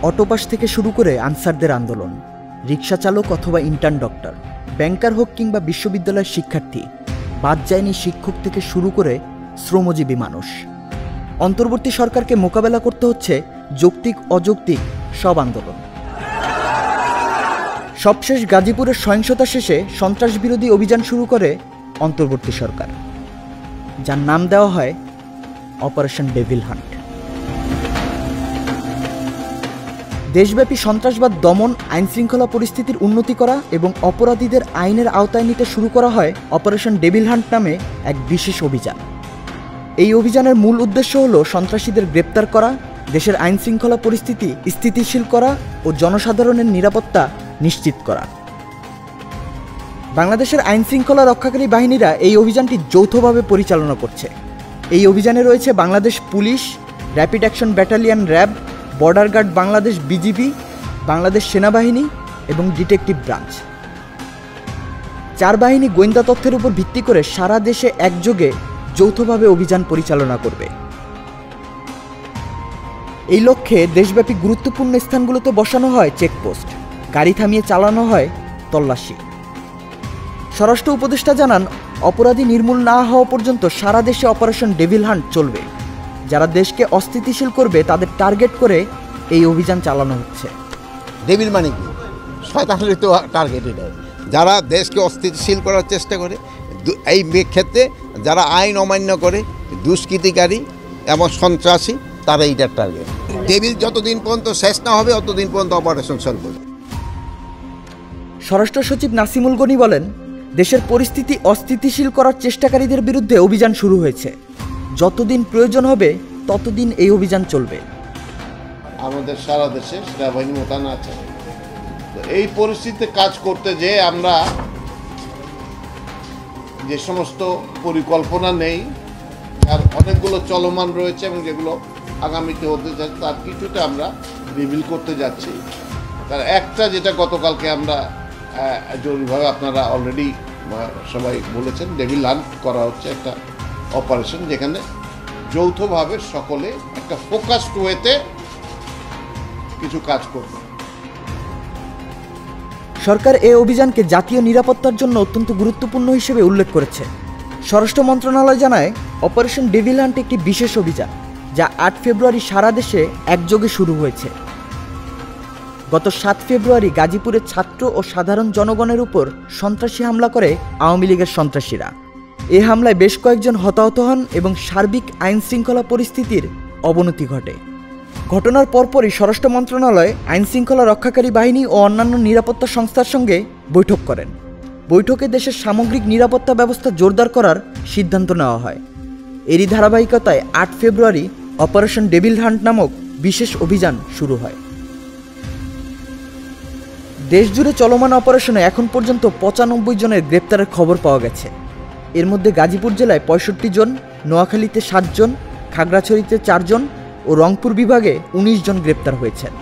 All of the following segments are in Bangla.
অটোপাস থেকে শুরু করে আনসারদের আন্দোলন, রিক্সা চালক অথবা ইন্টার্ন ডক্টর, ব্যাংকার হোক কিংবা বিশ্ববিদ্যালয়ের শিক্ষার্থী, বাদ যায়নি শিক্ষক থেকে শুরু করে শ্রমজীবী মানুষ। অন্তর্বর্তী সরকারকে মোকাবেলা করতে হচ্ছে যৌক্তিক অযৌক্তিক সব আন্দোলন। সবশেষ গাজীপুরের সহিংসতা শেষে সন্ত্রাস বিরোধী অভিযান শুরু করে অন্তর্বর্তী সরকার, যার নাম দেওয়া হয় অপারেশন ডেভিল হান্ট। দেশব্যাপী সন্ত্রাসবাদ দমন, আইনশৃঙ্খলা পরিস্থিতির উন্নতি করা এবং অপরাধীদের আইনের আওতায় নিতে শুরু করা হয় অপারেশন ডেভিল হান্ট নামে এক বিশেষ অভিযান। এই অভিযানের মূল উদ্দেশ্য হল সন্ত্রাসীদের গ্রেপ্তার করা, দেশের আইনশৃঙ্খলা পরিস্থিতি স্থিতিশীল করা ও জনসাধারণের নিরাপত্তা নিশ্চিত করা। বাংলাদেশের আইনশৃঙ্খলা রক্ষাকারী বাহিনীরা এই অভিযানটি যৌথভাবে পরিচালনা করছে। এই অভিযানে রয়েছে Bangladesh police, rapid action battalion RAB, border guard Bangladesh BGB, Bangladesh সেনাবাহিনী এবং ডিটেকটিভ ব্রাঞ্চ। 4 বাহিনী গোয়েন্দা তথ্যের উপর ভিত্তি করে সারা দেশে একযোগে যৌথভাবে অভিযান পরিচালনা করবে। এই লক্ষ্যে দেশব্যাপী গুরুত্বপূর্ণ স্থানগুলোতে বসানো হয় চেকপোস্ট, গাড়ি থামিয়ে চালানো হয় তল্লাশি। স্বরাষ্ট্র উপদেষ্টা জানান, অপরাধী নির্মূল না হওয়া পর্যন্ত সারা দেশে অপারেশন ডেভিল হান্ট চলবে। যারা দেশকে অস্থিতিশীল করবে তাদের টার্গেট করে এই অভিযান চালানো হচ্ছে। ডেভিল মানে কি? শয়তানের তো টার্গেট এটাই। যারা দেশকে অস্থিতিশীল করার চেষ্টা করে, এই ক্ষেত্রে যারা আইন অমান্য করে, দুষ্কৃতিকারী এবং সন্ত্রাসী, তারা এইটার টার্গেট। ডেভিল যতদিন পর্যন্ত শেষ না হবে ততদিন পর্যন্ত অপারেশন চলবে। স্বরাষ্ট্র সচিব নাসিমুল গনি বলেন, দেশের পরিস্থিতি অস্থিতিশীল করার চেষ্টাকারীদের বিরুদ্ধে অভিযান শুরু হয়েছে। যতদিন প্রয়োজন হবে ততদিন এই অভিযান চলবে। আমাদের সারা দেশে সেনাবাহিনী মোতায়েন আছে। তো এই পরিস্থিতিতে কাজ করতে যে আমরা যে সমস্ত পরিকল্পনা নেই, আর অনেকগুলো চলমান রয়েছে এবং যেগুলো আগামীতে হতে যাচ্ছে, তার কিছুটা আমরা রিভিল করতে যাচ্ছি। তার একটা যেটা গতকালকে আমরা জরুরিভাবে, আপনারা অলরেডি সবাই বলেছেন, ডেভিল হান্ট করা হচ্ছে একটা অপারেশন, যেখানে যৌথভাবে সকলে একটা ফোকাসড ওয়েতে কিছু কাজ করবে। সরকার এই অভিযানকে জাতীয় নিরাপত্তার জন্য অত্যন্ত গুরুত্বপূর্ণ হিসেবে উল্লেখ করেছে। স্বরাষ্ট্র মন্ত্রণালয় জানায়, অপারেশন ডেভিল হান্ট একটি বিশেষ অভিযান যা 8 ফেব্রুয়ারি সারা দেশে একযোগে শুরু হয়েছে। গত 7 ফেব্রুয়ারি গাজীপুরের ছাত্র ও সাধারণ জনগণের উপর সন্ত্রাসী হামলা করে আওয়ামী লীগের সন্ত্রাসীরা। এ হামলায় বেশ কয়েকজন হতাহত হন এবং সার্বিক আইনশৃঙ্খলা পরিস্থিতির অবনতি ঘটে। ঘটনার পরপরই স্বরাষ্ট্র মন্ত্রণালয় আইনশৃঙ্খলা রক্ষাকারী বাহিনী ও অন্যান্য নিরাপত্তা সংস্থার সঙ্গে বৈঠক করেন। বৈঠকে দেশের সামগ্রিক নিরাপত্তা ব্যবস্থা জোরদার করার সিদ্ধান্ত নেওয়া হয়। এরই ধারাবাহিকতায় 8 ফেব্রুয়ারি অপারেশন ডেভিল হান্ট নামক বিশেষ অভিযান শুরু হয়। দেশজুড়ে চলমান অপারেশনে এখন পর্যন্ত 95 জনের গ্রেপ্তারের খবর পাওয়া গেছে। এর মধ্যে গাজীপুর জেলায় 65 জন, নোয়াখালীতে 7 জন, খাগড়াছড়িতে 4 জন ও রংপুর বিভাগে 19 জন গ্রেপ্তার হয়েছেন।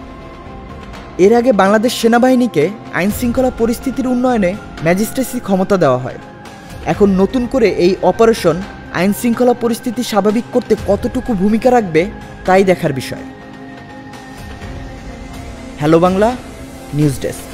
এর আগে বাংলাদেশ সেনাবাহিনীকে আইনশৃঙ্খলা পরিস্থিতির উন্নয়নে ম্যাজিস্ট্রেসি ক্ষমতা দেওয়া হয়। এখন নতুন করে এই অপারেশন আইনশৃঙ্খলা পরিস্থিতি স্বাভাবিক করতে কতটুকু ভূমিকা রাখবে তাই দেখার বিষয়। Hello Bangla news desk.